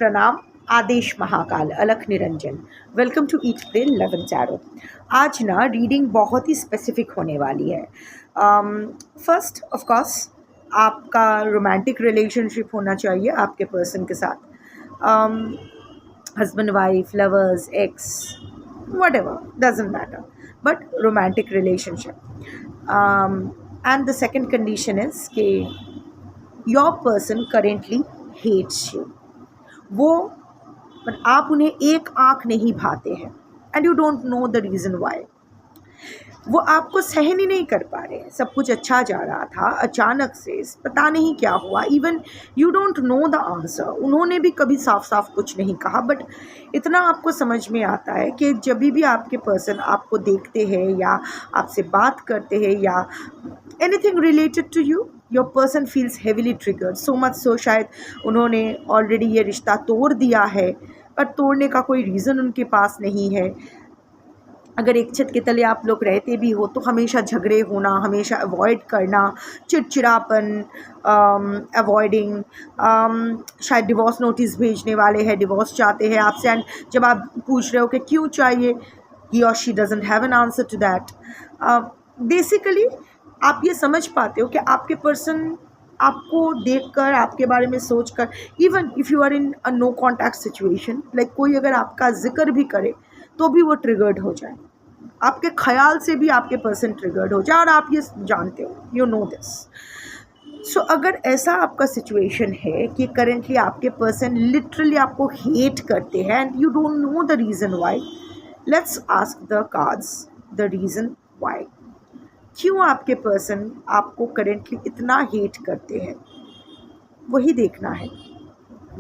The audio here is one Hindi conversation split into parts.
प्रणाम, आदेश महाकाल, अलख निरंजन। Welcome to Eat Pray Love and Tarot. आज ना रीडिंग बहुत ही स्पेसिफिक होने वाली है। फर्स्ट ऑफ कोर्स आपका रोमांटिक रिलेशनशिप होना चाहिए आपके पर्सन के साथ, husband wife, lovers, ex, whatever, doesn't matter, but romantic relationship. And the second condition is कि your person currently hates you. वो बट आप उन्हें एक आँख नहीं भाते हैं and you don't know the reason why. वो आपको सहन ही नहीं कर पा रहे हैं। सब कुछ अच्छा जा रहा था, अचानक से पता नहीं क्या हुआ। Even you don't know the answer. उन्होंने भी कभी साफ साफ कुछ नहीं कहा, बट इतना आपको समझ में आता है कि जब भी आपके पर्सन आपको देखते हैं या आपसे बात करते हैं या anything related to you, your person feels heavily triggered, so much so शायद उन्होंने ऑलरेडी ये रिश्ता तोड़ दिया है, पर तोड़ने का कोई रीज़न उनके पास नहीं है। अगर एक छत के तले आप लोग रहते भी हो तो हमेशा झगड़े होना, हमेशा अवॉइड करना, चिड़चिड़ापन, अवॉइडिंग, शायद डिवोर्स नोटिस भेजने वाले हैं, डिवोर्स चाहते हैं आपसे, एंड जब आप पूछ रहे हो कि क्यों चाहिए, ही और she doesn't have an answer to that. Basically आप ये समझ पाते हो कि आपके पर्सन आपको देखकर, आपके बारे में सोचकर, even if you are in a no contact situation, like कोई अगर आपका जिक्र भी करे तो भी वो ट्रिगर्ड हो जाए, आपके ख्याल से भी आपके पर्सन ट्रिगर्ड हो जाए, और आप ये जानते हो, यू नो दिस। सो अगर ऐसा आपका सिचुएशन है कि करेंटली आपके पर्सन लिटरली आपको हेट करते हैं and you don't know the reason why, let's ask the cards the reason why. क्यों आपके पर्सन आपको करेंटली इतना हेट करते हैं, वही देखना है।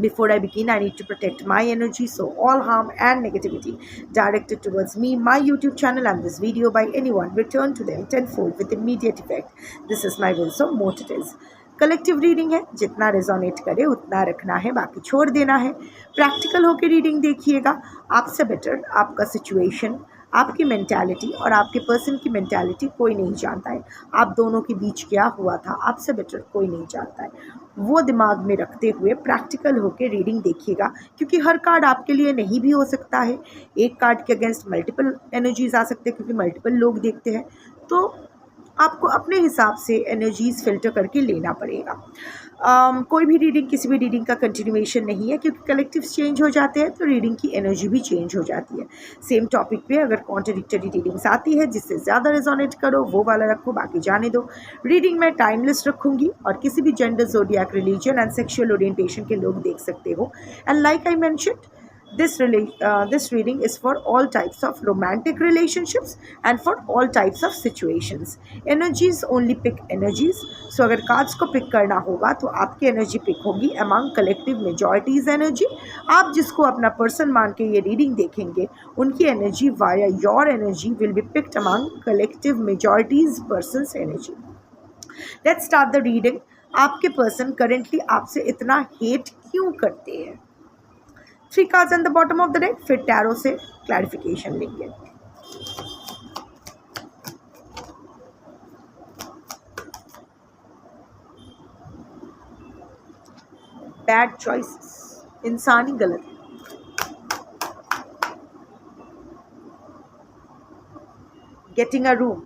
Before I begin, I need to protect my energy, so all harm and negativity directed towards me, my YouTube channel and this video by anyone return to them tenfold with immediate effect. This is my will, so mote it is. Collective reading है, जितना रेजोनेट करे उतना रखना है, बाकी छोड़ देना है। प्रैक्टिकल होकर रीडिंग देखिएगा, आपसे बेटर आपका सिचुएशन, आपकी मेंटालिटी और आपके पर्सन की मेंटालिटी कोई नहीं जानता है। आप दोनों के बीच क्या हुआ था, आपसे बेटर कोई नहीं जानता है। वो दिमाग में रखते हुए प्रैक्टिकल होकर रीडिंग देखिएगा, क्योंकि हर कार्ड आपके लिए नहीं भी हो सकता है। एक कार्ड के अगेंस्ट मल्टीपल एनर्जीज आ सकते हैं, क्योंकि मल्टीपल लोग देखते हैं, तो आपको अपने हिसाब से एनर्जीज फिल्टर करके लेना पड़ेगा। कोई भी रीडिंग किसी भी रीडिंग का कंटिन्यूएशन नहीं है, क्योंकि कलेक्टिव्स चेंज हो जाते हैं तो रीडिंग की एनर्जी भी चेंज हो जाती है। सेम टॉपिक पे अगर कॉन्ट्रडिक्टरी रीडिंग्स आती है जिससे ज़्यादा रेजोनेट करो वो वाला रखो, बाकी जाने दो। रीडिंग मैं टाइमलेस रखूँगी और किसी भी gender, zodiac, religion and sexual orientation के लोग देख सकते हो। And like I mentioned, this reading is for all types of romantic relationships and for all types of situations. Energies only pick energies. So अगर कार्ड्स को पिक करना होगा तो आपकी एनर्जी पिक होगी among collective majorities energy. आप जिसको अपना पर्सन मान के ये रीडिंग देखेंगे उनकी energy via your energy will be picked among collective majorities person's energy. Let's start the reading. आपके पर्सन करेंटली आपसे इतना हेट क्यों करते हैं? 3 cards on the bottom of the deck, फिर टैरो से क्लैरिफिकेशन लेंगे। बैड चॉइसेस, इंसानी गलती, गेटिंग अ रूम,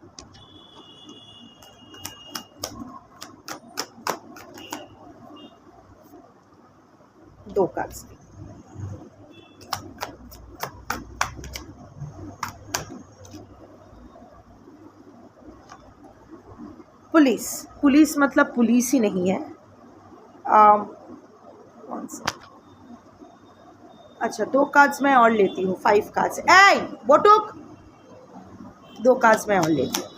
दो कार्ड्स, पुलिस। पुलिस मतलब पुलिस ही नहीं है। कौन सा? अच्छा, 2 कार्ड्स मैं और लेती हूँ। 5 कार्ड्स, ए बोटुक, 2 कार्ड्स मैं और लेती हूँ।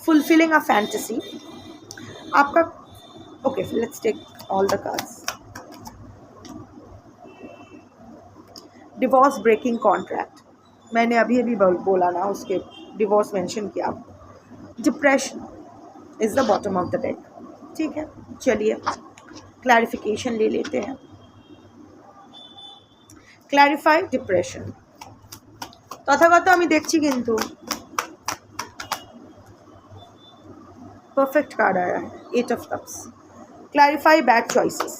फुलफिलिंग अ फैंटेसी आपका। Okay, let's take all the cards. Divorce, breaking contract, मैंने अभी बोला ना, उसके डिवोर्स मेंशन किया। Depression is the bottom of the deck. ठीक है, चलिए क्लैरिफिकेशन ले लेते हैं। Clarify depression. তথাগত আমি দেখছি কিন্তু परफेक्ट कार्ड आया है, 8 of cups. Clarify bad choices,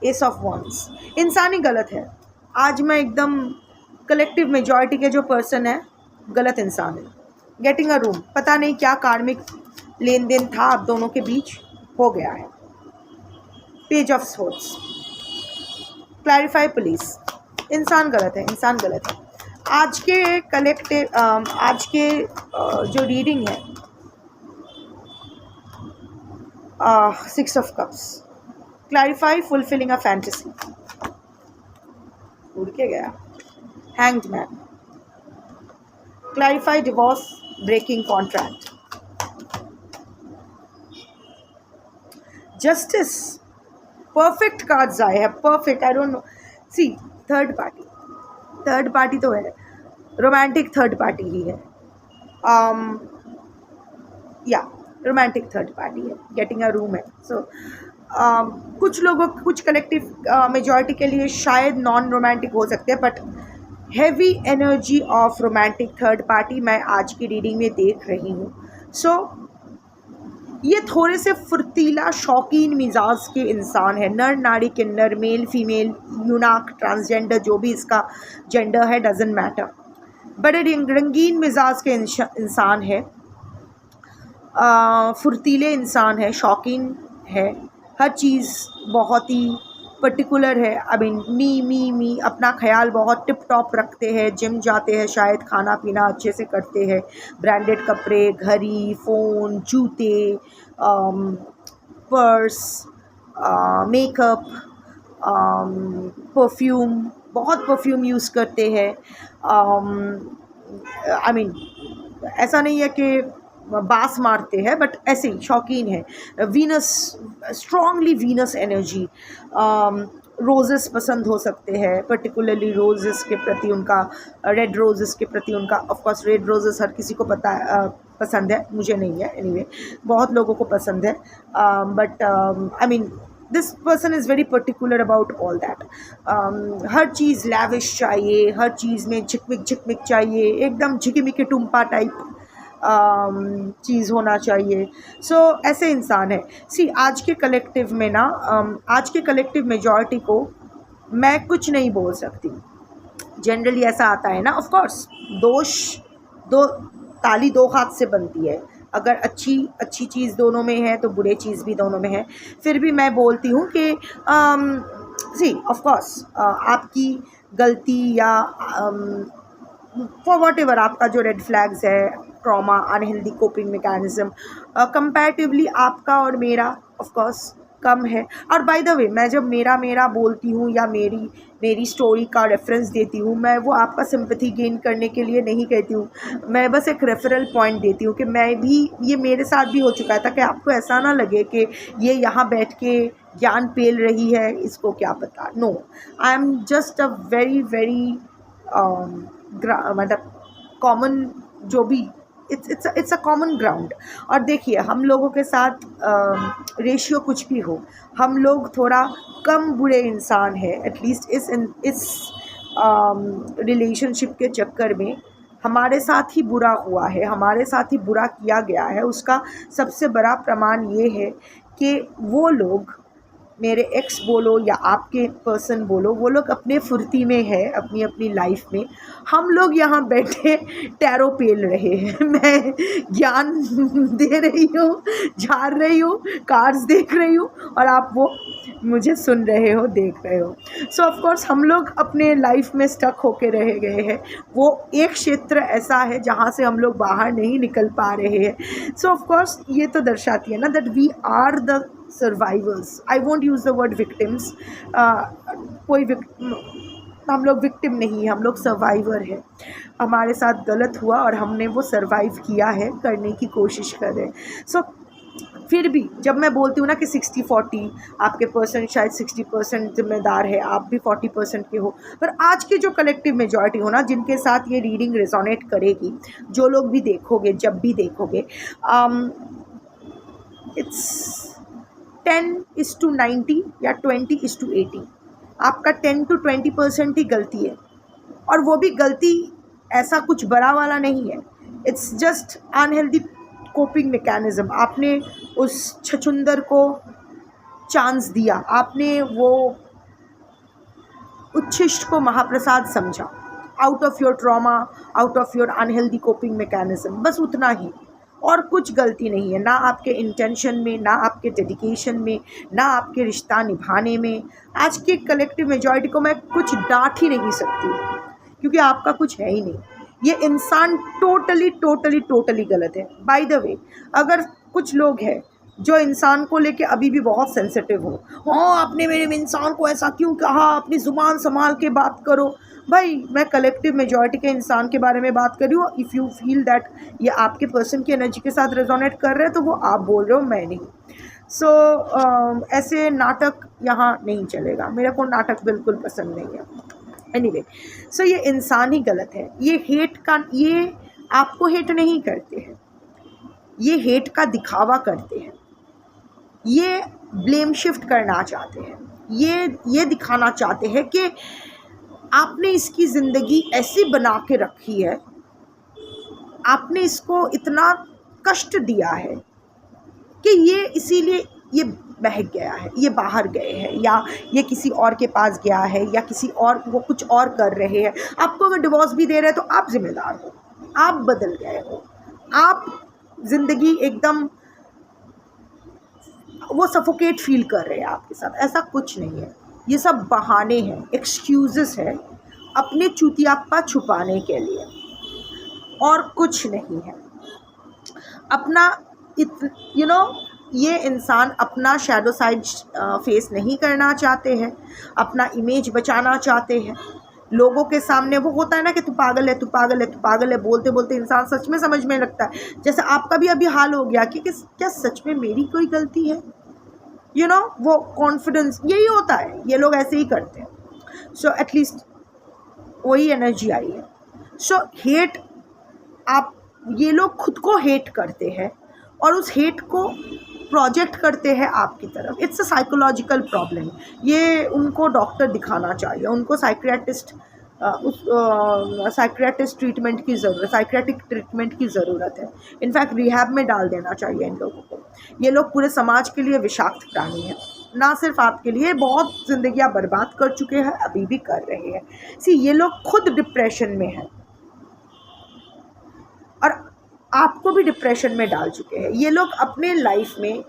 S of wands. इंसान ही गलत है। आज मैं एकदम कलेक्टिव मेजॉरिटी के जो पर्सन है गलत इंसान है। गेटिंग अ रूम, पता नहीं क्या कार्मिक लेन देन था आप दोनों के बीच, हो गया है। Page of swords. Clarify police, इंसान गलत है, इंसान गलत है। आज के कलेक्टिव आज के जो रीडिंग है 6 of cups. Clarify fulfilling a fantasy, उड़ के गया। Hanged man. Clarify divorce, breaking contract. Justice, perfect cards आए हैं, perfect. I don't know, see third party, third party तो है, रोमांटिक थर्ड पार्टी ही है। या रोमांटिक थर्ड पार्टी है, गेटिंग अ रूम है। सो कुछ लोगों, कुछ कलेक्टिव मेजॉरिटी के लिए शायद नॉन रोमांटिक हो सकते हैं, but heavy energy of romantic third party मैं आज की रीडिंग में देख रही हूँ। सो ये थोड़े से फुर्तीला शौकीन मिजाज के इंसान है। नर नारी किन्नर, मेल फीमेल, यूनाक, ट्रांसजेंडर, जो भी इसका जेंडर है, डजेंट मैटर। बड़े रंगीन मिजाज के इंसान है, फुर्तीले इंसान है, शौकीन है, हर चीज़ बहुत ही पर्टिकुलर है। आई मीन मी अपना ख्याल बहुत टिप टॉप रखते हैं, जिम जाते हैं, शायद खाना पीना अच्छे से करते हैं, ब्रांडेड कपड़े, घड़ी, फ़ोन, जूते, पर्स, मेकअप, परफ्यूम, बहुत परफ्यूम यूज़ करते हैं। आई मीन ऐसा नहीं है कि बास मारते हैं, बट ऐसे ही शौकीन है। Venus, strongly Venus energy. Roses पसंद हो सकते हैं, पर्टिकुलरली रोज़ेस के प्रति उनका, रेड रोज़ेस के प्रति उनका, ऑफ कोर्स रेड रोज़ेस हर किसी को पसंद है, मुझे नहीं है, एनीवे बहुत लोगों को पसंद है। But I mean this person is very particular about all that. Her cheese lavish चाहिए, हर चीज़ में झिकमिक झिकमिक चाहिए, एकदम झिकीमिकी टुम्पा टाइप चीज़ होना चाहिए। सो ऐसे इंसान है। सी आज के कलेक्टिव में ना, आज के कलेक्टिव मेजॉरिटी को मैं कुछ नहीं बोल सकती। जनरली ऐसा आता है ना, ऑफ कोर्स दोष, दो ताली दो हाथ से बनती है। अगर अच्छी चीज़ दोनों में है तो बुरे चीज़ भी दोनों में है। फिर भी मैं बोलती हूँ कि सी ऑफ कोर्स आपकी गलती या फॉर वॉट एवर आपका जो रेड फ्लैग्स है, trauma, unhealthy coping mechanism, comparatively आपका और मेरा ऑफ कोर्स कम है। और बाय द वे, मैं जब मेरा बोलती हूँ या मेरी स्टोरी का रेफरेंस देती हूँ, मैं वो आपका सिंपैथी गेन करने के लिए नहीं कहती हूँ। मैं बस एक रेफरल पॉइंट देती हूँ कि मैं भी, ये मेरे साथ भी हो चुका है, ताकि आपको ऐसा ना लगे कि ये यहाँ बैठ के ज्ञान पेल रही है, इसको क्या पता। No, I am just a very मतलब कॉमन, जो भी इट्स अ कॉमन ग्राउंड। और देखिए, हम लोगों के साथ रेशियो कुछ भी हो, हम लोग थोड़ा कम बुरे इंसान हैं। एटलीस्ट इस रिलेशनशिप के चक्कर में हमारे साथ ही बुरा हुआ है, हमारे साथ ही बुरा किया गया है। उसका सबसे बड़ा प्रमाण ये है कि वो लोग, मेरे एक्स बोलो या आपके पर्सन बोलो, वो लोग अपने फुर्ती में है, अपनी अपनी लाइफ में। हम लोग यहाँ बैठे टैरो पेल रहे हैं। मैं ज्ञान दे रही हूँ, झाड़ रही हूँ, कार्ड्स देख रही हूँ, और आप वो मुझे सुन रहे हो, देख रहे हो। सो ऑफ कोर्स हम लोग अपने लाइफ में स्टक होके रह गए हैं। वो एक क्षेत्र ऐसा है जहाँ से हम लोग बाहर नहीं निकल पा रहे हैं। सो ऑफ कोर्स ये तो दर्शाती है ना that we are the survivors. I won't use the word victims. हम लोग विक्टिम नहीं, हम लोग सर्वाइवर है। हमारे साथ गलत हुआ और हमने वो सर्वाइव किया है, करने की कोशिश कर रहे हैं। सो फिर भी जब मैं बोलती हूँ ना कि 60-40, आपके पर्सन शायद 60% जिम्मेदार है, आप भी 40% के हो, पर आज के जो कलेक्टिव मेजॉरिटी हो ना, जिनके साथ ये रीडिंग रेजोनेट करेगी, जो लोग भी देखोगे, जब भी देखोगे, इट्स 10:90 या 20:80। आपका 10 to 20% ही गलती है, और वो भी गलती ऐसा कुछ बड़ा वाला नहीं है। It's just unhealthy coping mechanism. आपने उस छछुंदर को चांस दिया, आपने वो उच्छिष्ट को महाप्रसाद समझा, out of your trauma, out of your unhealthy coping mechanism, बस उतना ही, और कुछ गलती नहीं है, ना आपके इंटेंशन में, ना आपके डेडिकेशन में, ना आपके रिश्ता निभाने में। आज के कलेक्टिव मेजॉरिटी को मैं कुछ डांट ही नहीं सकती, क्योंकि आपका कुछ है ही नहीं। ये इंसान टोटली गलत है। बाय द वे, अगर कुछ लोग हैं जो इंसान को लेके अभी भी बहुत सेंसिटिव हो, हाँ आपने मेरे इंसान को ऐसा क्यों कहा, अपनी ज़ुबान संभाल के बात करो। भाई, मैं कलेक्टिव मेजॉरिटी के इंसान के बारे में बात कर रही हूँ। इफ़ यू फील दैट ये आपके पर्सन की एनर्जी के साथ रेजोनेट कर रहे हैं, तो वो आप बोल रहे हो, मैं नहीं। सो ऐसे नाटक यहाँ नहीं चलेगा। मेरे को नाटक बिल्कुल पसंद नहीं है। एनीवे, सो ये इंसान ही गलत है। ये आपको हेट नहीं करते हैं, ये हेट का दिखावा करते हैं, ये ब्लेम शिफ्ट करना चाहते हैं, ये दिखाना चाहते हैं कि आपने इसकी ज़िंदगी ऐसी बना के रखी है, आपने इसको इतना कष्ट दिया है कि ये इसीलिए ये बहक गया है, ये बाहर गए हैं, या ये किसी और के पास गया है, या किसी और वो कुछ और कर रहे हैं। आपको अगर डिवोर्स भी दे रहे हैं तो आप जिम्मेदार हो, आप बदल गए हो, आप ज़िंदगी एकदम वो सफोकेट फील कर रहे हैं आपके साथ। ऐसा कुछ नहीं है, ये सब बहाने हैं, एक्सक्यूज़ेस है अपने चुतियापा छुपाने के लिए, और कुछ नहीं है। अपना ये इंसान अपना शैडो साइड फेस नहीं करना चाहते हैं, अपना इमेज बचाना चाहते हैं लोगों के सामने। वो होता है ना कि तू पागल है, तू पागल है, तू पागल है, बोलते बोलते इंसान सच में समझ में लगता है। जैसे आपका भी अभी हाल हो गया कि क्या सच में मेरी कोई गलती है। वो कॉन्फिडेंस, यही होता है, ये लोग ऐसे ही करते हैं। सो एटलीस्ट वही एनर्जी आई है। सो हेट, ये लोग खुद को हेट करते हैं और उस हेट को प्रोजेक्ट करते हैं आपकी तरफ। It's a psychological problem. ये उनको डॉक्टर दिखाना चाहिए, उनको साइकियाट्रिस्ट ट्रीटमेंट की ज़रूरत, साइकियाट्रिक ट्रीटमेंट की ज़रूरत है। इनफैक्ट रिहैब में डाल देना चाहिए इन लोगों को। ये लोग पूरे समाज के लिए विषाक्त प्राणी हैं, ना सिर्फ आपके लिए। बहुत ज़िंदगियाँ बर्बाद कर चुके हैं, अभी भी कर रहे हैं। ये लोग खुद डिप्रेशन में हैं और आपको भी डिप्रेशन में डाल चुके हैं। ये लोग अपने लाइफ में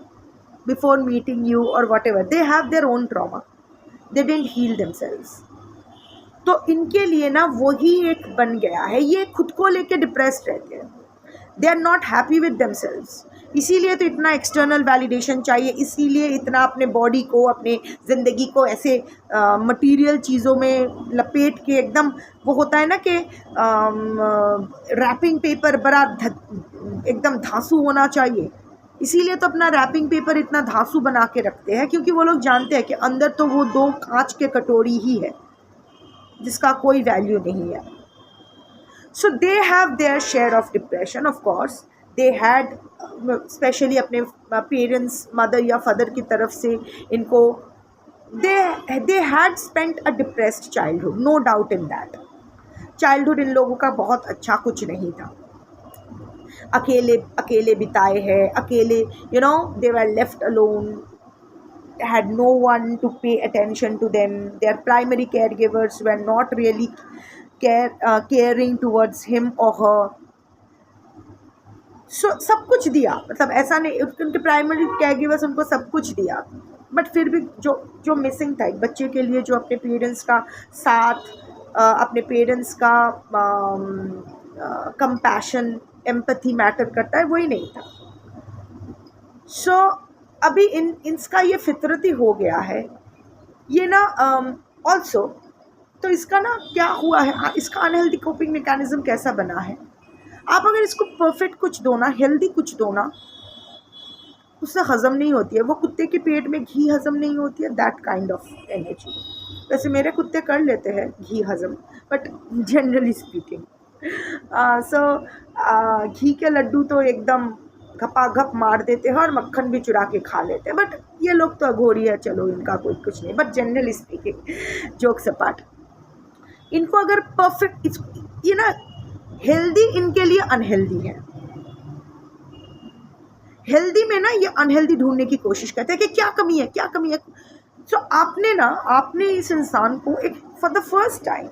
बिफोर मीटिंग यू और whatever, they have their own trauma, they didn't heal themselves. तो इनके लिए ना वही एक बन गया है, ये खुद को लेके डिप्रेस्ड रहते हैं, they are not happy with themselves. इसीलिए तो इतना एक्सटर्नल वैलिडेशन चाहिए, इसीलिए इतना अपने बॉडी को, अपने ज़िंदगी को ऐसे मटेरियल चीज़ों में लपेट के एकदम, वो होता है ना कि रैपिंग पेपर बड़ा एकदम धांसू होना चाहिए। इसीलिए तो अपना रैपिंग पेपर इतना धांसू बना के रखते हैं, क्योंकि वो लोग जानते हैं कि अंदर तो वो 2 कांच के कटोरी ही है जिसका कोई वैल्यू नहीं है। So they have their share of depression. Of course they had, specially अपने पेरेंट्स, मदर या फादर की तरफ से इनको, they had spent a depressed childhood, no doubt in that. Childhood इन लोगों का बहुत अच्छा कुछ नहीं था, अकेले बिताए हैं, अकेले, they were left alone, had no one to pay attention to them. Their primary caregivers were not really caring towards him or her. So सब कुछ दिया, मतलब ऐसा नहीं, उनके प्राइमरी केयरगिवर्स उनको सब कुछ दिया, बट फिर भी जो मिसिंग था एक बच्चे के लिए, जो अपने पेरेंट्स का साथ, अपने पेरेंट्स का कंपैशन, एम्पैथी मैटर करता है, वही नहीं था। सो अभी इसका ये फितरती हो गया है ये ना। ऑल्सो तो इसका ना क्या हुआ है, इसका अनहेल्दी कोपिंग मैकेनिज्म कैसा बना है। आप अगर इसको परफेक्ट कुछ दो ना, हेल्दी कुछ दो ना, उससे हज़म नहीं होती है। वो कुत्ते के पेट में घी हज़म नहीं होती है, दैट काइंड ऑफ एनर्जी। वैसे मेरे कुत्ते कर लेते हैं घी हज़म, बट जनरली स्पीकिंग घी के लड्डू तो एकदम घपाघप मार देते हैं और मक्खन भी चुरा के खा लेते हैं, बट ये लोग तो अघोरी है, चलो इनका कोई कुछ नहीं, but generally speaking, jokes apart, इनको अगर परफेक्ट, ये ना हेल्दी इनके लिए अनहेल्दी है। हेल्दी में ना ये अनहेल्दी ढूंढने की कोशिश करते हैं कि क्या कमी है, क्या कमी है। सो आपने इस इंसान को एक फॉर द फर्स्ट टाइम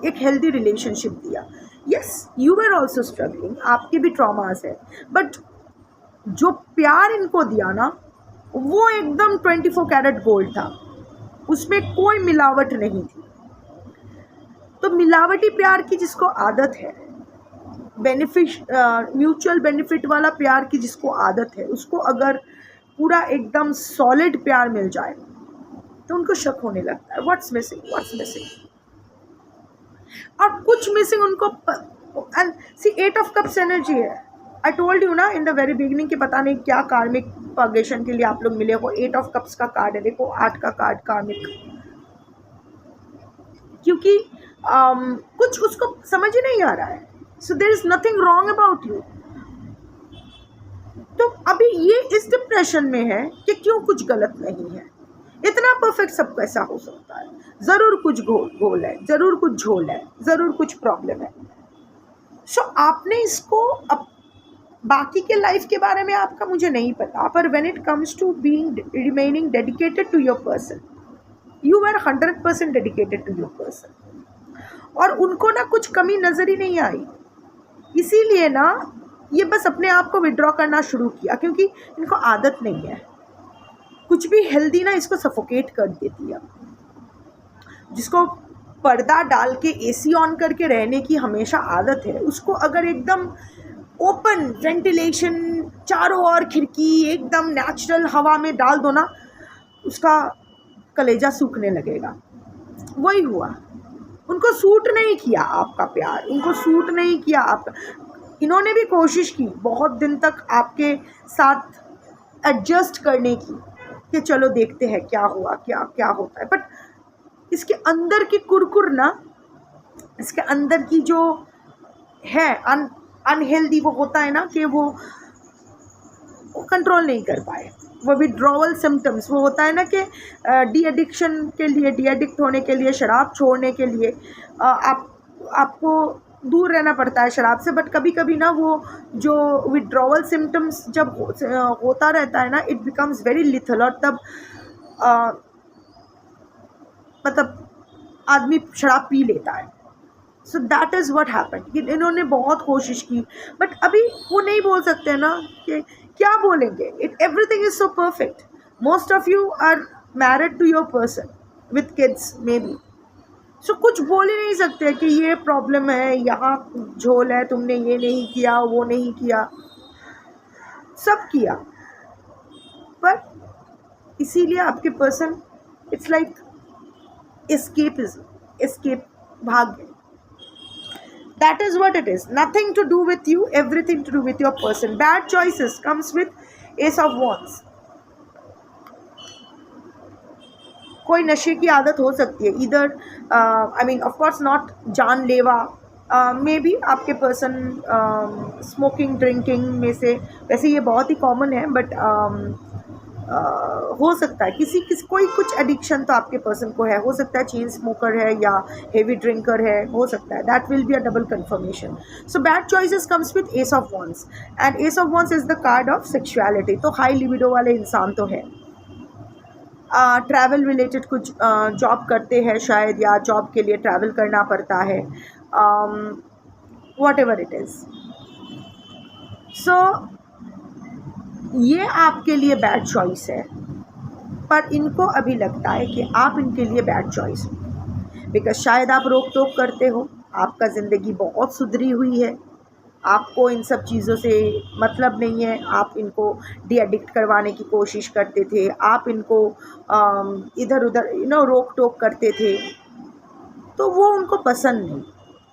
एक हेल्दी रिलेशनशिप दिया। Yes, you are also struggling, आपके भी ट्रॉमास है, बट जो प्यार इनको दिया ना वो एकदम 24 कैरेट गोल्ड था, उसमें कोई मिलावट नहीं थी। तो मिलावटी प्यार की जिसको आदत है, म्यूचुअल बेनिफिट वाला प्यार की जिसको आदत है, उसको अगर पूरा एकदम सॉलिड प्यार मिल जाए तो उनको शक होने लगता है, व्हाट्स मिसिंग। और कुछ मिसिंग उनको, and see 8 of cups energy है। आई टोल्ड यू ना इन द वेरी बिगिनिंग कि पता नहीं क्या कार्मिक पगेशन के लिए आप लोग मिले हो। 8 ऑफ कप्स का कार्ड है, देखो 8 का कार्ड कार्मिक, क्योंकि कुछ उसको समझ ही नहीं आ रहा है। So there is nothing wrong about you. तो अभी ये इस डिप्रेशन में है कि क्यों कुछ गलत नहीं है, इतना परफेक्ट सब कैसा हो सकता है, ज़रूर कुछ घोल है, ज़रूर कुछ झोल है, ज़रूर कुछ प्रॉब्लम है। सो आपने इसको अब बाकी के लाइफ के बारे में आपका मुझे नहीं पता, पर when it comes to being remaining dedicated to your person, you are 100% dedicated to your person, और उनको ना कुछ कमी नज़र ही नहीं आई, इसीलिए ना ये बस अपने आप को विड्रॉ करना शुरू किया, क्योंकि इनको आदत नहीं है। कुछ भी हेल्दी ना इसको सफोकेट कर देती है। जिसको पर्दा डाल के एसी ऑन करके रहने की हमेशा आदत है, उसको अगर एकदम ओपन वेंटिलेशन, चारों ओर खिड़की, एकदम नेचुरल हवा में डाल दो ना, उसका कलेजा सूखने लगेगा। वही हुआ, उनको सूट नहीं किया आपका प्यार, उनको सूट नहीं किया आपका। इन्होंने भी कोशिश की बहुत दिन तक आपके साथ एडजस्ट करने की कि चलो देखते हैं क्या हुआ, क्या क्या होता है, बट इसके अंदर की कुरकुर ना, इसके अंदर की जो है अनहेल्दी वो होता है ना, कि वो कंट्रोल नहीं कर पाए, वो विड्रॉवल सिम्टम्स, वो होता है ना कि डी एडिक्शन के लिए, डी एडिक्ट होने के लिए, शराब छोड़ने के लिए आपको दूर रहना पड़ता है शराब से, बट कभी कभी ना वो जो विड्रॉवल सिम्टम्स जब होता रहता है ना, इट बिकम्स वेरी लिथल, और तब मतलब आदमी शराब पी लेता है। So that is what happened. इन्होंने बहुत कोशिश की, बट अभी वो नहीं बोल सकते ना, कि क्या बोलेंगे, it everything is so perfect. Most of you are married to your person with kids maybe, so कुछ बोल ही नहीं सकते कि ये प्रॉब्लम है, यहाँ झोल है, तुमने ये नहीं किया, वो नहीं किया, सब किया, पर इसीलिए आपके पर्सन इट्स लाइक एस्केप, भाग गए। That is what it is. Nothing to do with you, everything to do with your person. Bad choices comes with Ace of Wands. कोई नशे की आदत हो सकती है, इधर I mean of course not जानलेवा, मे बी आपके पर्सन स्मोकिंग ड्रिंकिंग में से, वैसे ये बहुत ही कॉमन है, बट हो सकता है किसी कोई कुछ एडिक्शन तो आपके पर्सन को है, हो सकता है चेन स्मोकर है या हेवी ड्रिंकर है, हो सकता है, that will be a double confirmation. So bad choices comes with S of wands, and S of wands is the card of sexuality. तो हाई लिबिडो वाले इंसान तो है, ट्रैवल रिलेटेड कुछ जॉब करते हैं शायद, या जॉब के लिए ट्रैवल करना पड़ता है, वॉट एवर इट इज़। सो ये आपके लिए बैड चॉइस है, पर इनको अभी लगता है कि आप इनके लिए बैड चॉइस हो, बिकॉज शायद आप रोक टोक करते हो, आपका ज़िंदगी बहुत सुधरी हुई है, आपको इन सब चीज़ों से मतलब नहीं है, आप इनको डी एडिक्ट करवाने की कोशिश करते थे, आप इनको इधर उधर रोक टोक करते थे, तो वो उनको पसंद नहीं,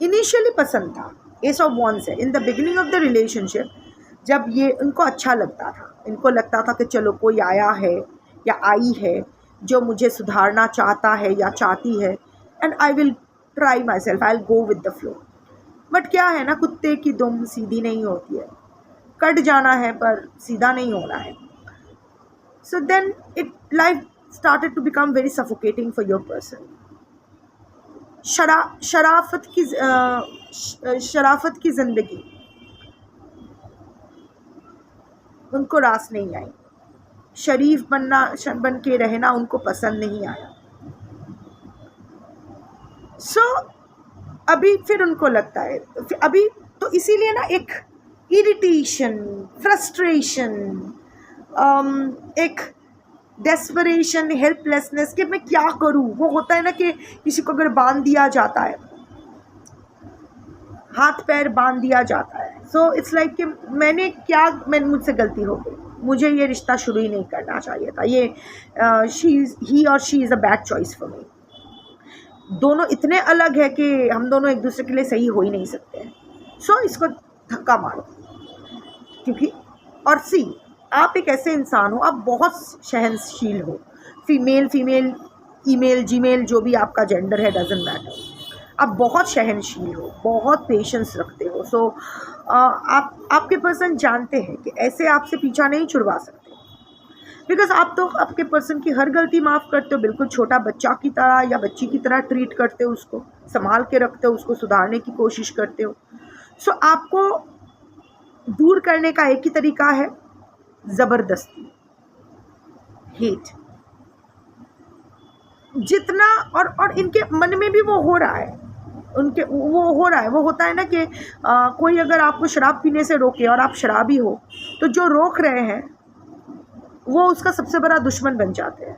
इनिशियली पसंद था। एस ऑफ वॉन्ड्स है, in the beginning of the relationship जब ये उनको अच्छा लगता था, इनको लगता था कि चलो कोई आया है या आई है जो मुझे सुधारना चाहता है या चाहती है, and I will try my self, I will go with the flow. But क्या है ना, कुत्ते की दुम सीधी नहीं होती है, कट जाना है पर सीधा नहीं होना है। So then life started to become very suffocating for your person. शराफत की जिंदगी उनको रास नहीं आई, शरीफ बन के रहना उनको पसंद नहीं आया. सो अभी फिर उनको लगता है, अभी तो इसीलिए ना एक इरिटेशन, फ्रस्ट्रेशन, एक डेस्परेशन, हेल्पलेसनेस कि मैं क्या करूं, वो होता है ना कि किसी को अगर बांध दिया जाता है, हाथ पैर बांध दिया जाता है, सो इट्स लाइक कि मैं मुझसे गलती हो गई, मुझे ये रिश्ता शुरू ही नहीं करना चाहिए था, ये ही और she is a bad choice for me. दोनों इतने अलग है कि हम दोनों एक दूसरे के लिए सही हो ही नहीं सकते हैं. सो इसको धक्का मारो. क्योंकि और आप एक ऐसे इंसान हो, आप बहुत सहनशील हो, फीमेल ईमेल जीमेल जो भी आपका जेंडर है, डजेंट मैटर, आप बहुत सहनशील हो, बहुत पेशेंस रखते हो. सो आपके पर्सन जानते हैं कि ऐसे आपसे पीछा नहीं छुड़वा सकते, बिकॉज आप तो आपके पर्सन की हर गलती माफ़ करते हो, बिल्कुल छोटा बच्चा की तरह या बच्ची की तरह ट्रीट करते हो, उसको संभाल के रखते हो, उसको सुधारने की कोशिश करते हो. सो आपको दूर करने का एक ही तरीका है, ज़बरदस्ती, हेट. जितना और इनके मन में भी वो हो रहा है, वो होता है ना कि कोई अगर आपको शराब पीने से रोके और आप शराबी हो, तो जो रोक रहे हैं वो उसका सबसे बड़ा दुश्मन बन जाते हैं.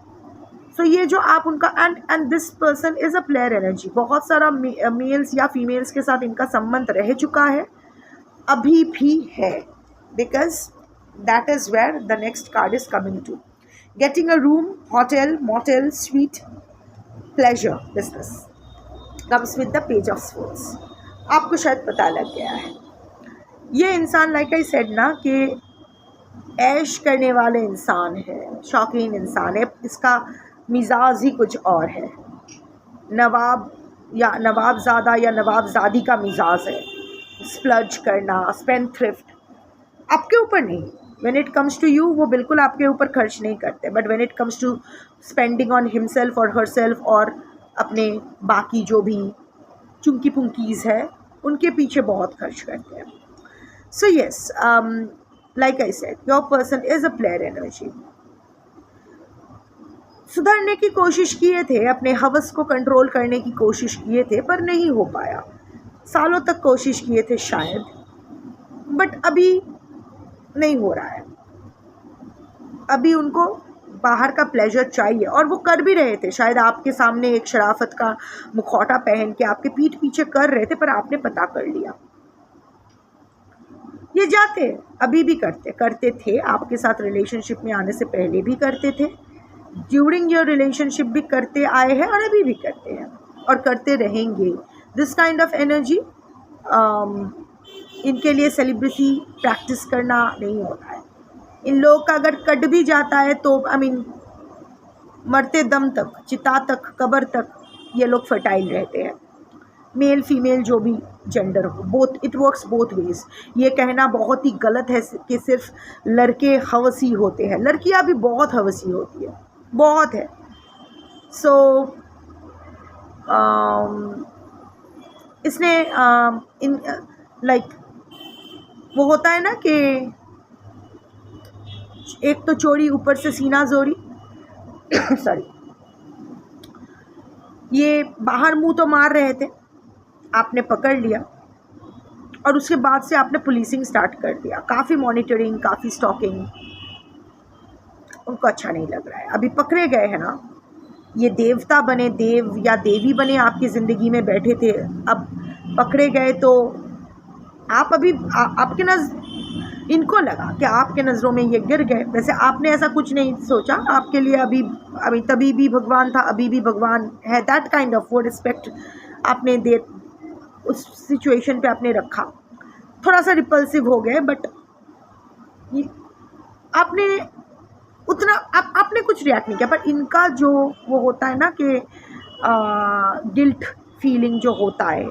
सो ये जो आप उनका and this person is a player energy. बहुत सारा मेल्स या फीमेल्स के साथ इनका संबंध रह चुका है, अभी भी है, because that is where the next card is coming to. Getting a room, hotel, motel, suite, pleasure, business comes with the page of swords. आपको शायद पता लग गया है, ये इंसान लाइक आई सेड ना कि ऐश करने वाले इंसान है, शौकीन इंसान है, इसका मिजाज ही कुछ और है. नवाबज़ादा या नवाबज़ादी का मिजाज है, स्प्लज करना, स्पेंड थ्रिफ्ट. आपके ऊपर नहीं, when it comes to you वो बिल्कुल आपके ऊपर खर्च नहीं करते, but when it comes to spending on himself और हरसेल्फ और अपने बाकी जो भी चुंकी पुंकीज़ है उनके पीछे बहुत खर्च करते हैं. So yes, like I said, your person is a player energy. सुधरने की कोशिश किए थे, अपने हवस को कंट्रोल करने की कोशिश किए थे, पर नहीं हो पाया. सालों तक कोशिश किए थे शायद, बट अभी नहीं हो रहा है. अभी उनको बाहर का प्लेजर चाहिए, और वो कर भी रहे थे. शायद आपके सामने एक शराफत का मुखौटा पहन के आपके पीठ पीछे कर रहे थे, पर आपने पता कर लिया. ये जाते अभी भी करते थे, आपके साथ रिलेशनशिप में आने से पहले भी करते थे, ड्यूरिंग योर रिलेशनशिप भी करते आए हैं और अभी भी करते हैं और करते रहेंगे. दिस काइंड ऑफ एनर्जी इनके लिए सेलिब्रिटी प्रैक्टिस करना नहीं होता है. इन लोगों का अगर कट भी जाता है तो मरते दम तक, चिता तक, कब्र तक ये लोग फर्टाइल रहते हैं. मेल फीमेल जो भी जेंडर हो, both, it works both ways. ये कहना बहुत ही गलत है कि सिर्फ लड़के हवसी होते हैं, लड़कियां भी बहुत हवसी होती है, बहुत है. सो इसने इन लाइक वो होता है ना कि एक तो चोरी ऊपर से सीना जोरी सॉरी, ये बाहर मुंह तो मार रहे थे, आपने पकड़ लिया और उसके बाद से आपने पुलिसिंग स्टार्ट कर दिया. काफ़ी मॉनिटरिंग, काफ़ी स्टॉकिंग. उनको अच्छा नहीं लग रहा है. अभी पकड़े गए हैं ना, ये देवता बने, देव या देवी बने आपकी ज़िंदगी में बैठे थे, अब पकड़े गए तो आप अभी आपके इनको लगा कि आपके नज़रों में ये गिर गए. वैसे आपने ऐसा कुछ नहीं सोचा, आपके लिए अभी तभी भी भगवान था, अभी भी भगवान है. दैट काइंड ऑफ वो रिस्पेक्ट आपने दे, उस सिचुएशन पे आपने रखा. थोड़ा सा रिपल्सिव हो गए, बट आपने उतना आपने कुछ रिएक्ट नहीं किया. पर इनका जो वो होता है ना कि गिल्ट फीलिंग जो होता है,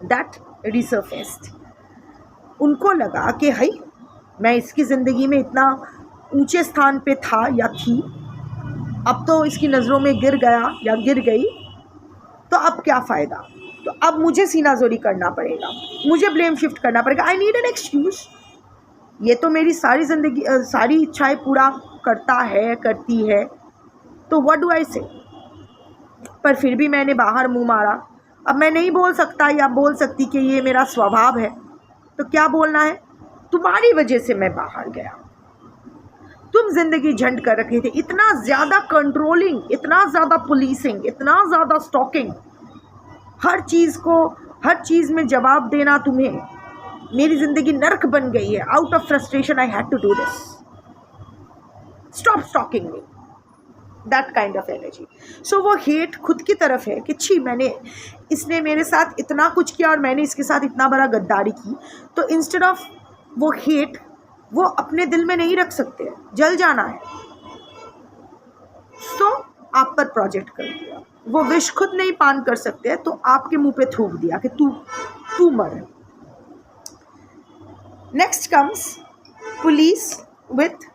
दैट रिसर्फेस्ड. उनको लगा कि हाई मैं इसकी ज़िंदगी में इतना ऊंचे स्थान पे था या थी, अब तो इसकी नज़रों में गिर गया या गिर गई, तो अब क्या फ़ायदा। तो अब मुझे सीनाजोरी करना पड़ेगा, मुझे ब्लेम शिफ्ट करना पड़ेगा। I need an excuse. ये तो मेरी सारी ज़िंदगी सारी इच्छाएं पूरा करता है, करती है, तो व्हाट डू आई से। पर फिर भी मैंने बाहर मुंह मारा। अब मैं नहीं बोल सकता या बोल सकती कि ये मेरा स्वभाव है, तो क्या बोलना है, तुम्हारी वजह से मैं बाहर गया, तुम ज़िंदगी झंड कर रखे थे। इतना ज़्यादा कंट्रोलिंग, इतना ज़्यादा पुलिसिंग, इतना ज़्यादा स्टॉकिंग, हर चीज़ में जवाब देना तुम्हें। मेरी ज़िंदगी नर्क बन गई है। Out of frustration I had to do this. Stop stalking me. That kind of energy. So वो हेट खुद की तरफ है कि छी, इसने मेरे साथ इतना कुछ किया और मैंने इसके साथ इतना बड़ा गद्दारी की। तो इंस्टेड ऑफ वो हेट वो अपने दिल में नहीं रख सकते, जल जाना है, तो आप पर प्रोजेक्ट कर दिया। वो विष खुद नहीं पान कर सकते, तो आपके मुंह पे थूक दिया कि तू मर। Next comes police with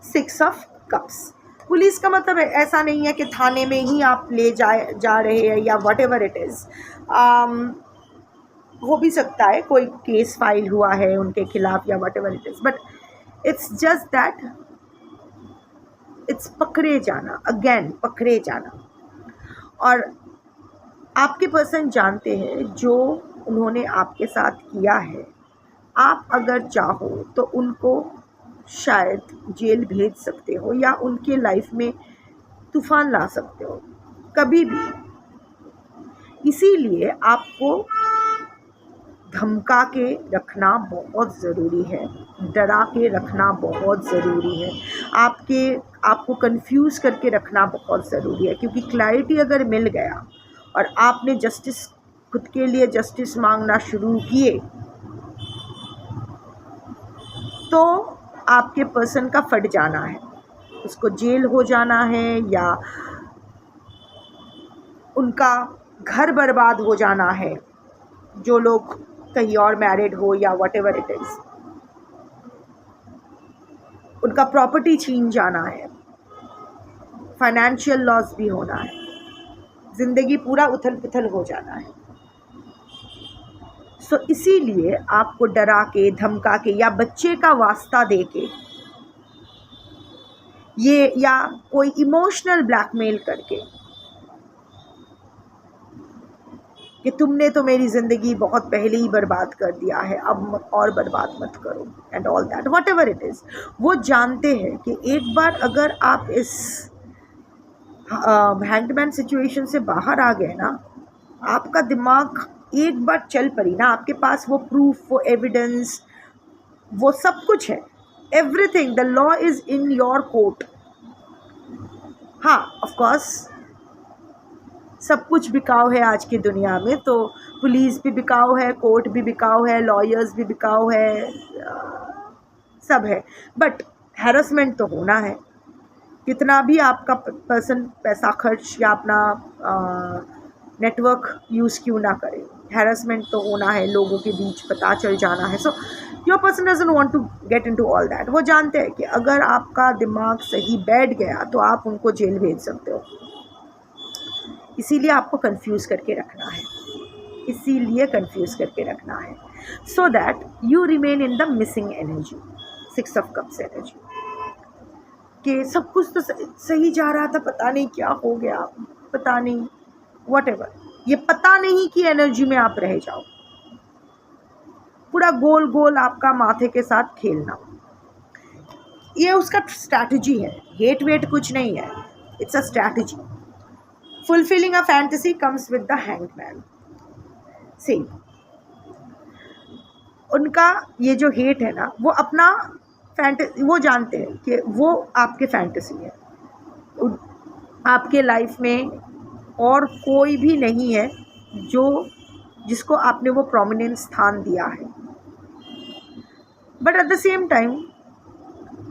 6 of cups. Police का मतलब ऐसा नहीं है कि थाने में ही आप ले जा रहे हैं या वट एवर इट इज़। हो भी सकता है कोई केस फाइल हुआ है उनके खिलाफ या whatever it is, but it's just that it's पकड़े जाना, अगेन पकड़े जाना। और आपके पर्सन जानते हैं जो उन्होंने आपके साथ किया है। आप अगर चाहो तो उनको शायद जेल भेज सकते हो या उनके लाइफ में तूफान ला सकते हो कभी भी। इसीलिए आपको धमका के रखना बहुत ज़रूरी है, डरा के रखना बहुत ज़रूरी है, आपको कंफ्यूज करके रखना बहुत ज़रूरी है। क्योंकि क्लैरिटी अगर मिल गया और आपने खुद के लिए जस्टिस मांगना शुरू किए, तो आपके पर्सन का फट जाना है, उसको जेल हो जाना है या उनका घर बर्बाद हो जाना है, जो लोग कहीं और मैरिड हो या वट एवर इट इज़, उनका प्रॉपर्टी छीन जाना है, फाइनेंशियल लॉस भी होना है, ज़िंदगी पूरा उथल पुथल हो जाना है। सो इसीलिए आपको डरा के, धमका के या बच्चे का वास्ता दे के ये, या कोई इमोशनल ब्लैकमेल करके कि तुमने तो मेरी ज़िंदगी बहुत पहले ही बर्बाद कर दिया है, अब और बर्बाद मत करो, and all that, what ever it is. वो जानते हैं कि एक बार अगर आप इस हैंगमैन सिचुएशन से बाहर आ गए ना, आपका दिमाग एक बार चल पड़ी ना, आपके पास वो प्रूफ, वो एविडेंस, वो सब कुछ है, everything, the law is in your court. हाँ, ऑफ कोर्स सब कुछ बिकाऊ है आज की दुनिया में, तो पुलिस भी बिकाऊ है, कोर्ट भी बिकाऊ है, लॉयर्स भी बिकाऊ है, सब है, बट हैरेसमेंट तो होना है। कितना भी आपका पर्सन पैसा खर्च या अपना नेटवर्क यूज़ क्यों ना करे, हैरेसमेंट तो होना है, लोगों के बीच पता चल जाना है। So your person doesn't want to get into all that. वो जानते हैं कि अगर आपका दिमाग सही बैठ गया तो आप उनको जेल भेज सकते हो। इसीलिए आपको कंफ्यूज करके रखना है, इसीलिए कंफ्यूज करके रखना है, so that you remain in the missing energy, 6 of cups energy, कि सब कुछ तो सही जा रहा था, पता नहीं क्या हो गया, पता नहीं, वट एवर। ये पता नहीं कि एनर्जी में आप रह जाओ, पूरा गोल गोल आपका माथे के साथ खेलना, ये उसका स्ट्रैटेजी है। हेट वेट कुछ नहीं है, it's a strategy. Fulfilling a fantasy comes with the hanged man. See, उनका ये जो हेट है ना, वो अपना वो जानते हैं कि वो आपके फैंटेसी है, आपके लाइफ में और कोई भी नहीं है जिसको आपने वो प्रोमिनेंट स्थान दिया है। But at the same time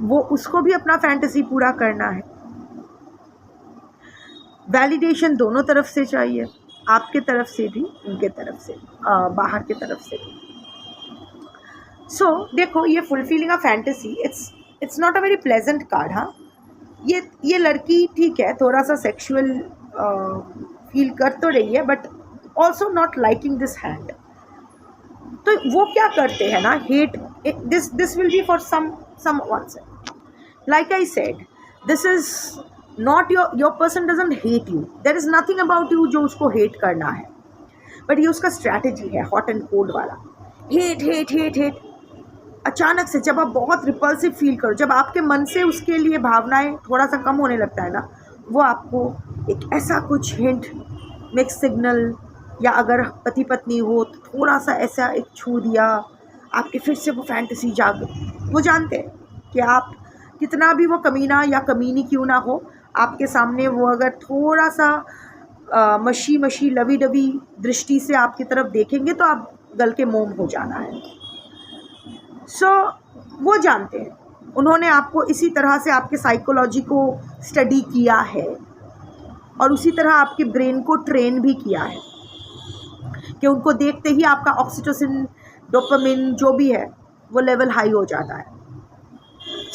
वो उसको भी अपना फैंटेसी पूरा करना है। वैलिडेशन दोनों तरफ से चाहिए, आपके तरफ से भी, उनके तरफ से, बाहर के तरफ से भी। सो देखो, ये fulfilling a fantasy, it's it's not a very pleasant card. हाँ, ये लड़की ठीक है, थोड़ा सा सेक्सुअल फील कर तो रही है, but also not liking this hand. तो वो क्या करते हैं ना, hate, this will be for some once. Like I said, this is not your person doesn't hate you, there is nothing about you जो उसको हेट करना है, बट ये उसका स्ट्रैटेजी है, हॉट एंड कोल्ड वाला। Hate hate hate hate. अचानक से जब आप बहुत रिपल्सिव फील करो, जब आपके मन से उसके लिए भावनाएं थोड़ा सा कम होने लगता है ना, वो आपको एक ऐसा कुछ हिंट, मिक्स सिग्नल, या अगर पति पत्नी हो तो थोड़ा सा ऐसा एक छू दिया, आपके फिर से वो फैंटेसी जाग। वो जानते हैं कि आप कितना भी वो कमीना या कमीनी क्यों ना हो, आपके सामने वो अगर थोड़ा सा मशी मशी लवी डवी दृष्टि से आपकी तरफ देखेंगे तो आप गल के मोम हो जाना है। सो वो जानते हैं, उन्होंने आपको इसी तरह से आपके साइकोलॉजी को स्टडी किया है और उसी तरह आपके ब्रेन को ट्रेन भी किया है कि उनको देखते ही आपका ऑक्सीटोसिन, डोपामिन जो भी है वो लेवल हाई हो जाता है।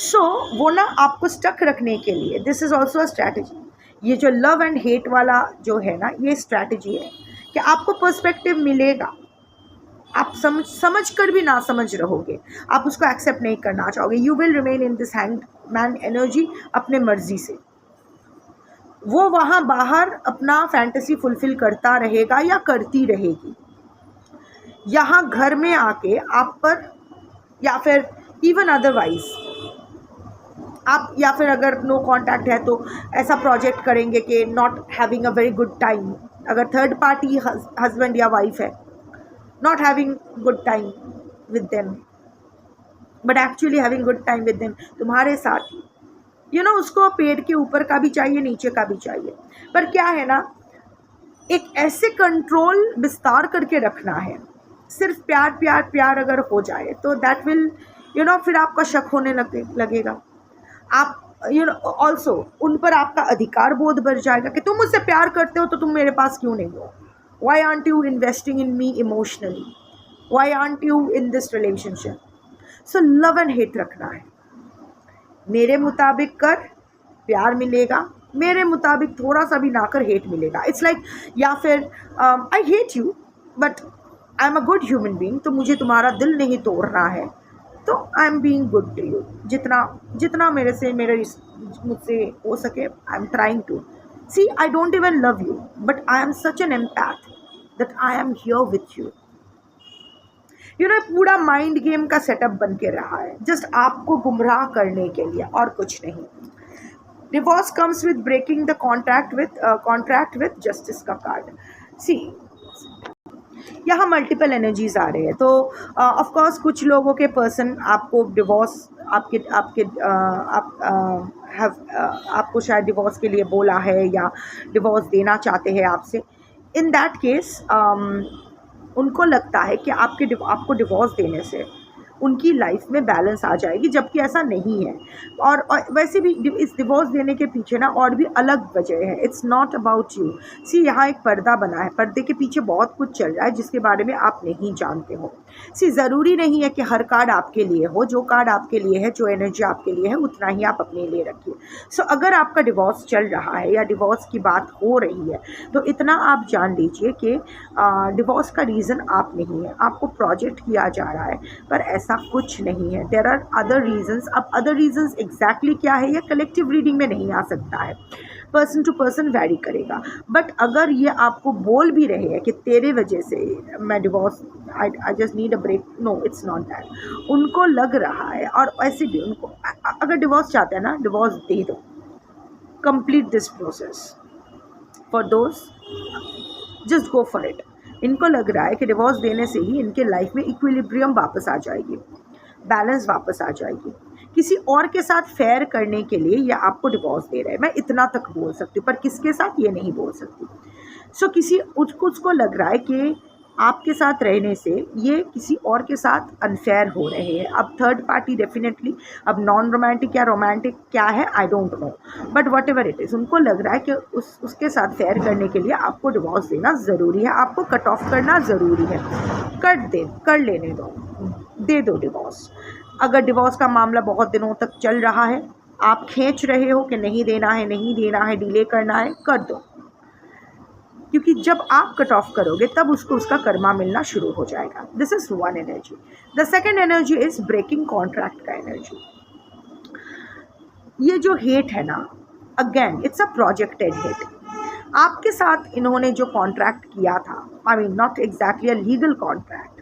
सो वो ना आपको स्टक रखने के लिए, this is also a strategy. ये जो लव एंड हेट वाला जो है ना, ये स्ट्रैटेजी है कि आपको पर्सपेक्टिव मिलेगा, आप समझ कर भी ना समझ रहोगे, आप उसको एक्सेप्ट नहीं करना चाहोगे। You will remain in this hang man energy अपने मर्जी से। वो वहाँ बाहर अपना फैंटेसी फुलफिल करता रहेगा या करती रहेगी, यहाँ घर में आके आप पर, या फिर इवन अदरवाइज आप, या फिर अगर नो कांटेक्ट है तो ऐसा प्रोजेक्ट करेंगे कि not having a very good time. अगर थर्ड पार्टी हस्बैंड या वाइफ है, not having good time with them but actually having good time with them, तुम्हारे साथ, उसको पेड़ के ऊपर का भी चाहिए, नीचे का भी चाहिए, पर क्या है ना, एक ऐसे कंट्रोल विस्तार करके रखना है। सिर्फ प्यार प्यार प्यार अगर हो जाए तो दैट विल फिर आपका शक होने लगेगा। आप ऑल्सो उन पर आपका अधिकार बोध बढ़ जाएगा कि तुम मुझसे प्यार करते हो तो तुम मेरे पास क्यों नहीं हो। Why aren't you investing in me emotionally? Why aren't you in this relationship? So love and hate रखना है। मेरे मुताबिक कर, प्यार मिलेगा, मेरे मुताबिक थोड़ा सा भी ना कर, हेट मिलेगा। इट्स लाइक, या फिर I hate you but I am a good human being, तो मुझे तुम्हारा दिल नहीं तोड़ना है, तो I am being good to you. जितना मुझसे हो सके, I am trying to. See, I don't even love you, but I am such an empath that I am here with you. पूरा माइंड गेम का सेटअप बन के रहा है, जस्ट आपको गुमराह करने के लिए, और कुछ नहीं। Divorce comes with breaking the contract with justice का कार्ड। सी, यहाँ मल्टीपल एनर्जीज आ रहे हैं, तो ऑफ कोर्स कुछ लोगों के पर्सन आपको डिवोर्स, आपको शायद डिवोर्स के लिए बोला है या डिवोर्स देना चाहते हैं आपसे। इन दैट केस उनको लगता है कि आपको डिवोर्स देने से उनकी लाइफ में बैलेंस आ जाएगी, जबकि ऐसा नहीं है। और वैसे भी इस डिवोर्स देने के पीछे ना और भी अलग वजह है। It's not about you. See, यहाँ एक पर्दा बना है, पर्दे के पीछे बहुत कुछ चल रहा है जिसके बारे में आप नहीं जानते हो। सी, ज़रूरी नहीं है कि हर कार्ड आपके लिए हो। जो कार्ड आपके लिए है, जो एनर्जी आपके लिए है, उतना ही आप अपने लिए रखिए। सो अगर आपका डिवोर्स चल रहा है या डिवोर्स की बात हो रही है, तो इतना आप जान लीजिए कि डिवोर्स का रीज़न आप नहीं है, आपको प्रोजेक्ट किया जा रहा है, पर ऐसा कुछ नहीं है। There are other reasons. अब अदर रीजंस एग्जैक्टली क्या है, या कलेक्टिव रीडिंग में नहीं आ सकता है, पर्सन टू पर्सन वैरी करेगा। बट अगर ये आपको बोल भी रहे हैं कि तेरे वजह से मैं divorce, I just need a break, no, it's not that. उनको लग रहा है, और ऐसे भी उनको, अगर डिवोर्स चाहते हैं ना, डिवोर्स दे दो, complete this process. For those, just go for it. इनको लग रहा है कि डिवोर्स देने से ही इनके लाइफ में इक्विलिब्रियम वापस आ जाएगी, बैलेंस वापस आ जाएगी। किसी और के साथ फेयर करने के लिए ये आपको डिवोर्स दे रहे हैं, मैं इतना तक बोल सकती हूँ, पर किसके साथ ये नहीं बोल सकती। सो उसको लग रहा है कि आपके साथ रहने से ये किसी और के साथ अनफेयर हो रहे हैं। अब थर्ड पार्टी डेफिनेटली, अब नॉन रोमांटिक या रोमांटिक क्या है, आई don't no, but what ever it is, उनको लग रहा है कि उसके साथ फेयर करने के लिए आपको डिवोर्स देना ज़रूरी है, आपको कट ऑफ करना ज़रूरी है। कर लेने दो, दे दो डिवोर्स। अगर डिवोर्स का मामला बहुत दिनों तक चल रहा है, आप खींच रहे हो कि नहीं देना है, नहीं देना है, डिले करना है, कर दो, क्योंकि जब आप कट ऑफ करोगे तब उसको उसका कर्मा मिलना शुरू हो जाएगा. This is one energy. The second energy is breaking contract का एनर्जी. ये जो हेट है ना, again it's a projected hate. आपके साथ इन्होंने जो कॉन्ट्रैक्ट किया था, I mean not exactly a legal contract,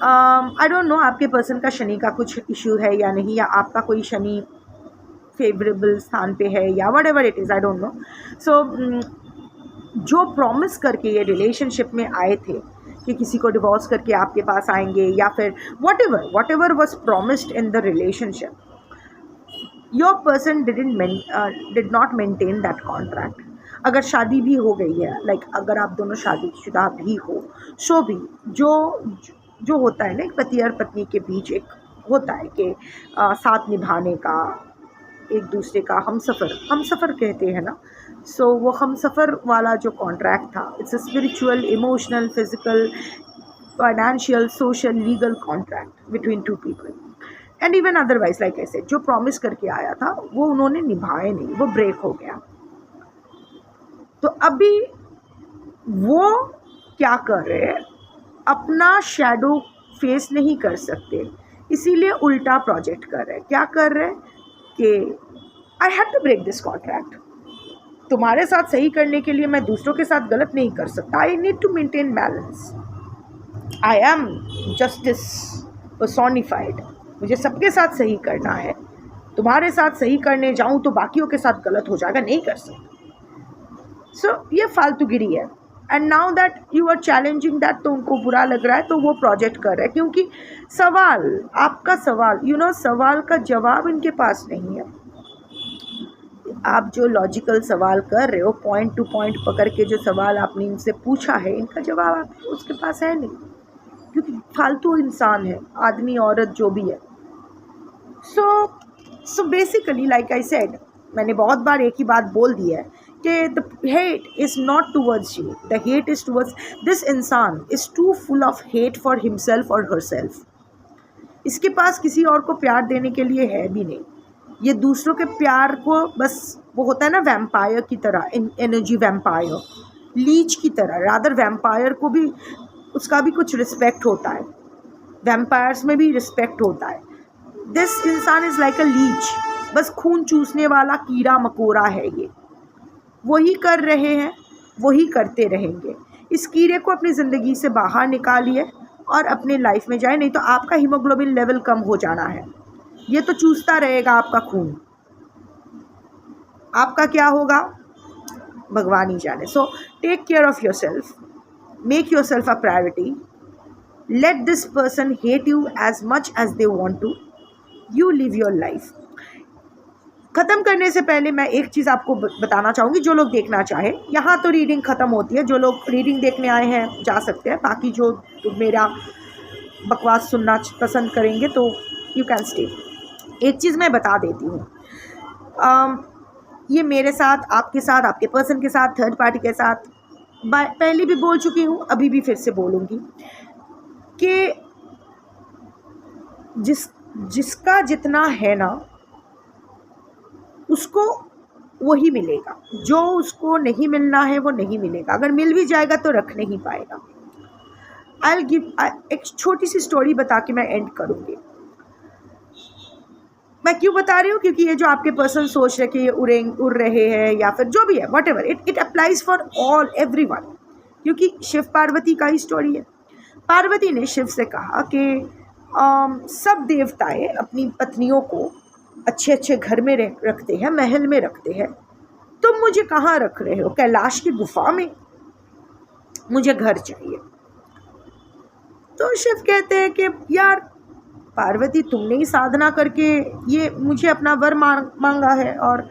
I don't know आपके पर्सन का शनि का कुछ इश्यू है या नहीं, या आपका कोई शनि फेवरेबल स्थान पे है या whatever it is, I don't know. So जो प्रॉमिस करके ये रिलेशनशिप में आए थे कि किसी को डिवोर्स करके आपके पास आएंगे, या फिर what ever was promised in the relationship, your person did not maintain that contract. अगर शादी भी हो गई है, लाइक अगर आप दोनों शादीशुदा भी हो, सो भी जो होता है ना एक पति और पत्नी के बीच एक होता है कि साथ निभाने का, एक दूसरे का हमसफ़र कहते हैं ना. सो वो हमसफ़र वाला जो कॉन्ट्रैक्ट था, it's a spiritual, emotional, physical, financial, social, legal contract between two people. And even otherwise like ऐसे जो प्रॉमिस करके आया था वो उन्होंने निभाए नहीं, वो ब्रेक हो गया. तो अभी वो क्या कर रहे हैं, अपना शैडो फेस नहीं कर सकते, इसीलिए उल्टा प्रोजेक्ट कर रहे हैं. क्या कर रहे हैं कि I have to break this contract. तुम्हारे साथ सही करने के लिए मैं दूसरों के साथ गलत नहीं कर सकता. I need to maintain balance. I am justice personified. मुझे सबके साथ सही करना है. तुम्हारे साथ सही करने जाऊं तो बाकियों के साथ गलत हो जाएगा, नहीं कर सकता. सो ये फालतूगिरी है. And now that you are challenging that, तो उनको बुरा लग रहा है, तो वो प्रोजेक्ट कर रहे हैं. क्योंकि सवाल, आपका सवाल, सवाल का जवाब इनके पास नहीं है. आप जो लॉजिकल सवाल कर रहे हो, पॉइंट टू पॉइंट पकड़ के जो सवाल आपने इनसे पूछा है, इनका जवाब आप उसके पास है नहीं, क्योंकि फालतू इंसान है, आदमी औरत जो भी है. So basically like I said, मैंने बहुत बार एक ही बात बोल दी है कि the hate is not towards you, the hate is towards this इंसान is too full of hate for himself और हरसेल्फ. इसके पास किसी और को प्यार देने के लिए है भी नहीं. ये दूसरों के प्यार को बस, वो होता है ना वैम्पायर की तरह, एनर्जी वैम्पायर, लीच की तरह. रादर वैम्पायर को भी, उसका भी कुछ रिस्पेक्ट होता है, वैम्पायर्स में भी रिस्पेक्ट होता है. दिस इंसान इज़ लाइक अ लीच, बस खून चूसने वाला कीड़ा मकोड़ा है. ये वही कर रहे हैं, वही करते रहेंगे. इस कीड़े को अपनी ज़िंदगी से बाहर निकालिए और अपने लाइफ में जाए, नहीं तो आपका हीमोग्लोबिन लेवल कम हो जाना है. ये तो चूसता रहेगा आपका खून, आपका क्या होगा भगवान ही जाने. So take care of yourself, make yourself a priority. Let this person hate you as much as they want to. You live your life. ख़त्म करने से पहले मैं एक चीज़ आपको बताना चाहूँगी, जो लोग देखना चाहें, यहाँ तो रीडिंग ख़त्म होती है. जो लोग रीडिंग देखने आए हैं जा सकते हैं, बाकी जो मेरा बकवास सुनना पसंद करेंगे तो यू कैन स्टे. एक चीज़ मैं बता देती हूँ, ये मेरे साथ, आपके साथ, आपके पर्सन के साथ, थर्ड पार्टी के साथ पहले भी बोल चुकी हूँ, अभी भी फिर से बोलूँगी कि जिसका जितना है ना, उसको वही मिलेगा. जो उसको नहीं मिलना है वो नहीं मिलेगा. अगर मिल भी जाएगा तो रख नहीं पाएगा. आई गिव एक छोटी सी स्टोरी बता के मैं एंड करूँगी. मैं क्यों बता रही हूँ, क्योंकि ये जो आपके पर्सन सोच रहे कि ये उड़ रहे हैं या फिर जो भी है, what ever, it applies for all everyone. क्योंकि शिव पार्वती का ही स्टोरी है. पार्वती ने शिव से कहा कि सब देवताएं अपनी पत्नियों को अच्छे अच्छे घर में रखते हैं, महल में रखते हैं, तुम मुझे कहाँ रख रहे हो, कैलाश की गुफा में, मुझे घर चाहिए. तो शिव कहते हैं कि यार पार्वती, तुमने ही साधना करके ये मुझे अपना वर मांगा है और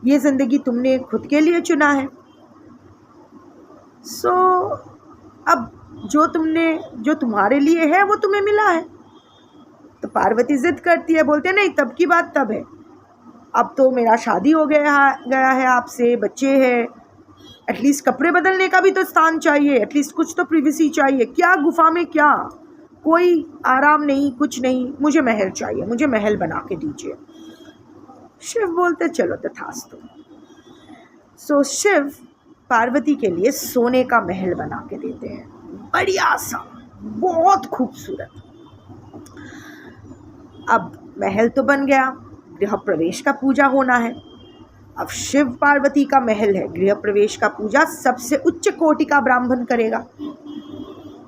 ये ज़िंदगी तुमने खुद के लिए चुना है. सो अब जो तुम्हारे लिए है वो तुम्हें मिला है. तो पार्वती ज़िद करती है, बोलते हैं नहीं, तब की बात तब है, अब तो मेरा शादी हो गया है आपसे, बच्चे हैं, एटलीस्ट कपड़े बदलने का भी तो स्थान चाहिए, एटलीस्ट कुछ तो प्रिवेसी चाहिए. क्या गुफा में, क्या कोई आराम नहीं, कुछ नहीं, मुझे महल चाहिए, मुझे महल बना के दीजिए। शिव बोलते चलो तथास्तु। सो शिव पार्वती के लिए सोने का महल बना के देते हैं, बढ़िया सा, बहुत खूबसूरत। अब महल तो बन गया, गृह प्रवेश का पूजा होना है। अब शिव पार्वती का महल है, गृह प्रवेश का पूजा सबसे उच्च कोटि का ब्राह्मण करेगा।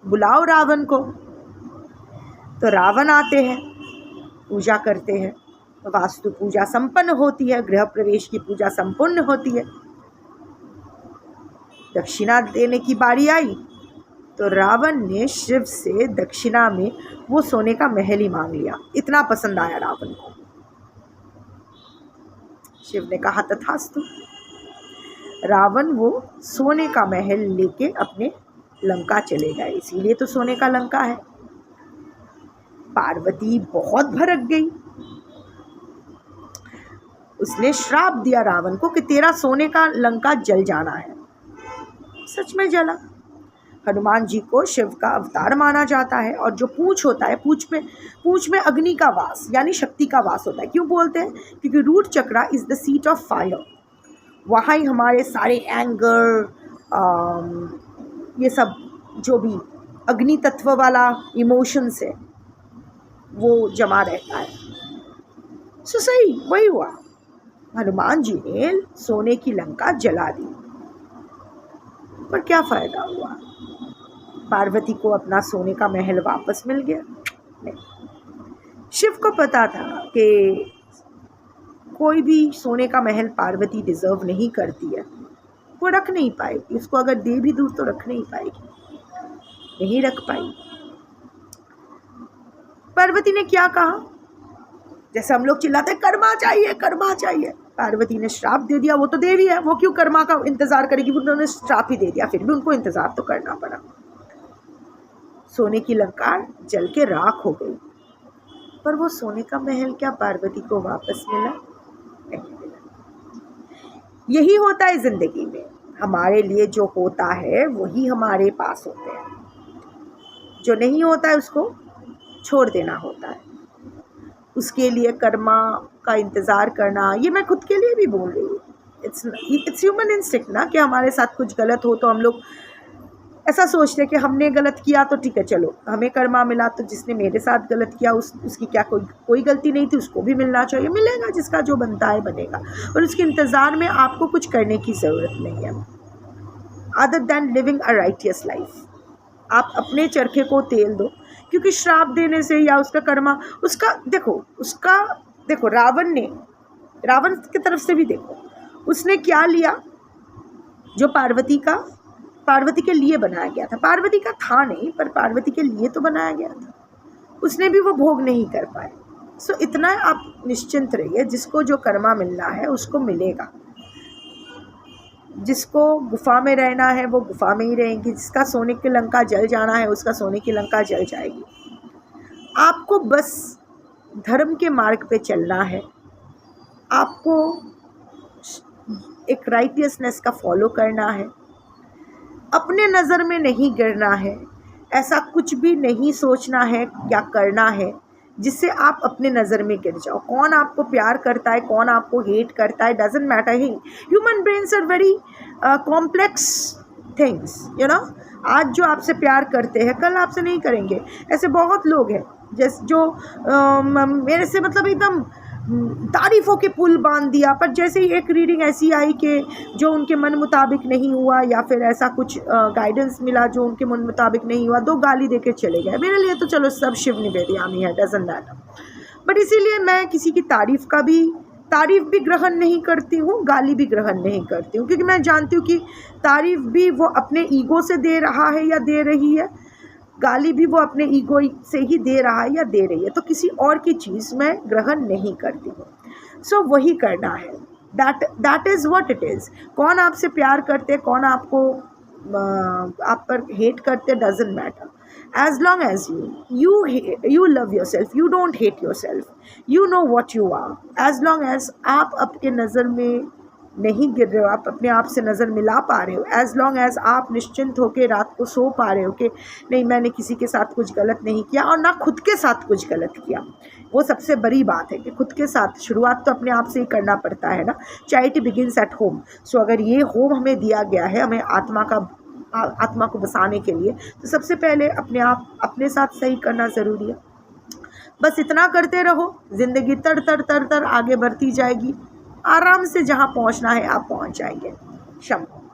बुलाओ रावण को। तो रावण आते हैं, पूजा करते हैं, वास्तु पूजा संपन्न होती है, गृह प्रवेश की पूजा संपूर्ण होती है। दक्षिणा देने की बारी आई तो रावण ने शिव से दक्षिणा में वो सोने का महल ही मांग लिया। इतना पसंद आया रावण को। शिव ने कहा तथास्तु। रावण वो सोने का महल लेके अपने लंका चले गए, इसीलिए तो सोने का लंका है। पार्वती बहुत भड़क गई, उसने श्राप दिया रावण को कि तेरा सोने का लंका जल जाना है। सच में जला। हनुमान जी को शिव का अवतार माना जाता है, और जो पूंछ होता है, पूंछ में अग्नि का वास यानी शक्ति का वास होता है। क्यों बोलते हैं? क्योंकि root chakra is the seat of fire. वहाँ ही हमारे सारे एंगर, ये सब जो भी अग्नि तत्व वाला इमोशंस है वो जमा रहता है। सो सही वही हुआ, हनुमान जी ने सोने की लंका जला दी। पर क्या फ़ायदा हुआ? पार्वती को अपना सोने का महल वापस मिल गया? नहीं। शिव को पता था कि कोई भी सोने का महल पार्वती डिज़र्व नहीं करती है, वो रख नहीं पाएगी। उसको अगर दे भी दूँ तो रख नहीं पाएगी, नहीं रख पाई। पार्वती ने क्या कहा? जैसे हम लोग चिल्लाते कर्मा चाहिए, कर्मा चाहिए, पार्वती ने श्राप दे दिया। वो तो देवी है, वो क्यों कर्मा का इंतज़ार करेगी? वो उन्होंने श्राप ही दे दिया, फिर भी उनको इंतज़ार तो करना पड़ा। सोने की लंका जल के राख हो गई, पर वो सोने का महल क्या पार्वती को वापस मिला? नहीं मिला। यही होता है ज़िंदगी में, हमारे लिए जो होता है वही हमारे पास होते हैं, जो नहीं होता है उसको छोड़ देना होता है। उसके लिए कर्मा का इंतज़ार करना, ये मैं खुद के लिए भी बोल रही हूँ। इट्स ह्यूमन इंस्टिंक्ट ना, कि हमारे साथ कुछ गलत हो तो हम लोग ऐसा सोचते हैं कि हमने गलत किया तो ठीक है, चलो हमें कर्मा मिला, तो जिसने मेरे साथ गलत किया उसकी क्या कोई गलती नहीं थी, उसको भी मिलना चाहिए। मिलेगा, जिसका जो बनता है बनेगा, और उसके इंतज़ार में आपको कुछ करने की ज़रूरत नहीं है other than living a righteous life. आप अपने चरखे को तेल दो, क्योंकि श्राप देने से या उसका कर्मा, उसका देखो रावण की तरफ से भी देखो, उसने क्या लिया जो पार्वती के लिए बनाया गया था। पार्वती का था नहीं, पर पार्वती के लिए तो बनाया गया था, उसने भी वो भोग नहीं कर पाए। सो इतना आप निश्चिंत रहिए, जिसको जो कर्मा मिलना है उसको मिलेगा। जिसको गुफा में रहना है वो गुफा में ही रहेंगी, जिसका सोने की लंका जल जाना है उसका सोने की लंका जल जाएगी। आपको बस धर्म के मार्ग पे चलना है, आपको एक राइटियसनेस का फॉलो करना है, अपने नज़र में नहीं गिरना है, ऐसा कुछ भी नहीं सोचना है या करना है जिससे आप अपने नज़र में गिर जाओ। कौन आपको प्यार करता है, कौन आपको हेट करता है, doesn't matter. He human brains are very complex things, you know. आज जो आपसे प्यार करते हैं कल आपसे नहीं करेंगे। ऐसे बहुत लोग हैं जो मेरे से मतलब एकदम तारीफ़ों के पुल बांध दिया, पर जैसे ही एक रीडिंग ऐसी आई कि जो उनके मन मुताबिक नहीं हुआ, या फिर ऐसा कुछ गाइडेंस मिला जो उनके मन मुताबिक नहीं हुआ, 2 गाली देके चले गए। मेरे लिए तो चलो सब शिव निवेदयामी है, डजंट मैटर। बट इसीलिए मैं किसी की तारीफ़ भी ग्रहण नहीं करती हूँ, गाली भी ग्रहण नहीं करती हूँ, क्योंकि मैं जानती हूँ कि तारीफ़ भी वो अपने ईगो से दे रहा है या दे रही है, गाली भी वो अपने ईगो से ही दे रहा है या दे रही है, तो किसी और की चीज़ मैं ग्रहण नहीं करती हूँ। सो वही करना है, that is what it is. कौन आपसे प्यार करते, कौन आपको आप पर हेट करते, doesn't matter. As long as you love yourself, you don't hate yourself, you know what you are, as long as आप आपके नज़र में नहीं गिर रहे हो, आप अपने आप से नज़र मिला पा रहे हो, एज लॉन्ग एज आप निश्चिंत होकर रात को सो पा रहे हो कि नहीं मैंने किसी के साथ कुछ गलत नहीं किया और ना खुद के साथ कुछ गलत किया, वो सबसे बड़ी बात है कि खुद के साथ शुरुआत तो अपने आप से ही करना पड़ता है ना, चैरिटी बिगिंस एट होम। सो अगर ये होम हमें दिया गया है हमें आत्मा को बसाने के लिए, तो सबसे पहले अपने साथ सही करना ज़रूरी है। बस इतना करते रहो, ज़िंदगी तर तर तर तर आगे बढ़ती जाएगी, आराम से जहाँ पहुँचना है आप पहुँच जाएंगे। शम्भू।